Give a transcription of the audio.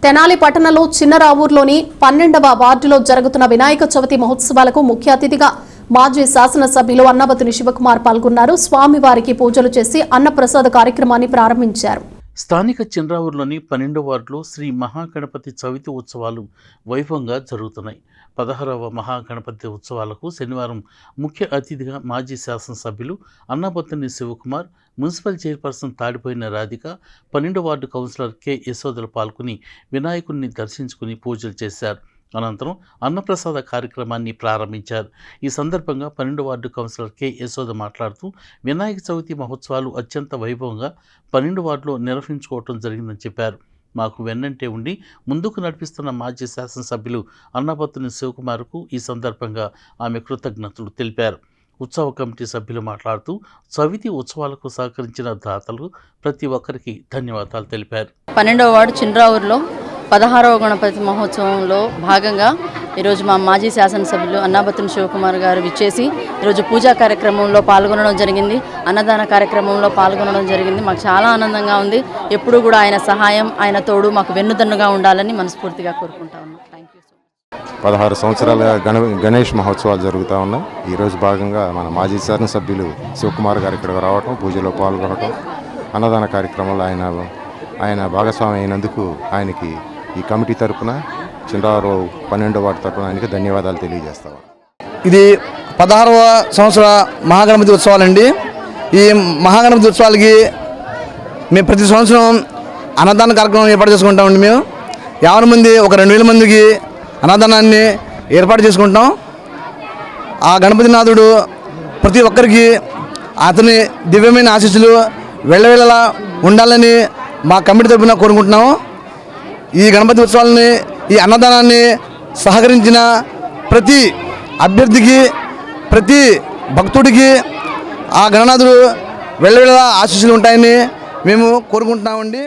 తెనాలి పట్టణంలో చిన్నరావూరులోని 12వ వార్డులో జరుగుతున్న వినాయక చవితి మహోత్సవాలకు ముఖ్య అతిథిగా మాజీ శాసనసభ్యులు అన్నబత్తుని శివకుమార్ పాల్గొన్నారు. స్వామివారికి పూజలు చేసి అన్నప్రసాద కార్యక్రమాన్ని ప్రారంభించారు. స్థానిక చిన్రావూరులోని 12వ వార్డులో శ్రీ మహాగణపతి చవితి ఉత్సవాలు వైభవంగా జరుగుతున్నాయి. 16వ మహాగణపతి ఉత్సవాలకు శనివారం ముఖ్య అతిథిగా మాజీ శాసనసభ్యులు Annabathuni Shivakumar, municipal chairperson తాడిపోయిన Radhika, 12వ ward councillor K యశోదలు పాల్గొని వినాయకుడిని దర్శించుకుని పూజలు చేశారు. అనంతరం అన్నప్రసాద కార్యక్రమాన్ని ప్రారంభించారు. ఈ సందర్భంగా 12వ వార్డు కౌన్సిలర్ కె యశోద మాట్లాడుతూ వినాయక చవితి మహోత్సవాలు అత్యంత వైభవంగా 12వ వార్డులో నిర్వహించుకోవటం జరిగిందని చెప్పారు. మాకు వెన్నంటే ఉండి ముందుకు నడిపిస్తున్న మాజీ శాసనసభ్యులు అన్నబత్తుని శివకుమార్కు ఈ సందర్భంగా ఆమె కృతజ్ఞతలు తెలిపారు. ఉత్సవ కమిటీ సభ్యులు మాట్లాడుతూ చవితి ఉత్సవాలకు సహకరించిన దాతలు ప్రతి ఒక్కరికి ధన్యవాదాలు తెలిపారు. 12వ వార్డు చిన్రావూరులో 16వ గణపతి మహోత్సవంలో భాగంగా ఈరోజు మా మాజీ శాసనసభ్యులు అన్నబత్తుని శివకుమార్ గారు విచ్చేసి ఈరోజు పూజా కార్యక్రమంలో పాల్గొనడం జరిగింది. అన్నదాన కార్యక్రమంలో పాల్గొనడం జరిగింది. మాకు చాలా ఆనందంగా ఉంది. ఎప్పుడూ కూడా ఆయన సహాయం, ఆయన తోడు మాకు వెన్నుదన్నుగా ఉండాలని మనస్ఫూర్తిగా కోరుకుంటా ఉన్నాం. Thank you so much. 16 సంవత్సరాల గణేష్ మహోత్సవాలు జరుగుతూ ఉన్నాయి. ఈరోజు భాగంగా మన మాజీ శాసనసభ్యులు శివకుమార్ గారు ఇక్కడికి రావటం, పూజలో పాల్గొనడం, అన్నదాన కార్యక్రమంలో ఆయన భాగస్వామి అయినందుకు ఆయనకి ఈ కమిటీ తరఫున చిన్రావూరు 12వ వార్డు తరఫున ఆయనకి ధన్యవాదాలు తెలియజేస్తాము. ఇది 16వ సంవత్సర మహాగణపతి ఉత్సవాలండి. ఈ మహాగణపతి ఉత్సవాలకి మేము ప్రతి సంవత్సరం అన్నదాన కార్యక్రమం ఏర్పాటు చేసుకుంటామండి. మేము 50 మంది, ఒక 2000 మందికి అన్నదానాన్ని ఏర్పాటు చేసుకుంటాం. ఆ గణపతినాథుడు ప్రతి ఒక్కరికి అతని దివ్యమైన ఆశీస్సులు వెళ్ళవేళలా ఉండాలని మా కమిటీ తరఫున కోరుకుంటున్నాము. ఈ గణపతి ఉత్సవాలని, ఈ అన్నదానాన్ని సహకరించిన ప్రతి అభ్యర్థికి, ప్రతి భక్తుడికి ఆ గణనాథుడు వెళ్ళవేళలా ఆశీస్సులు ఉంటాయని మేము కోరుకుంటున్నామండి.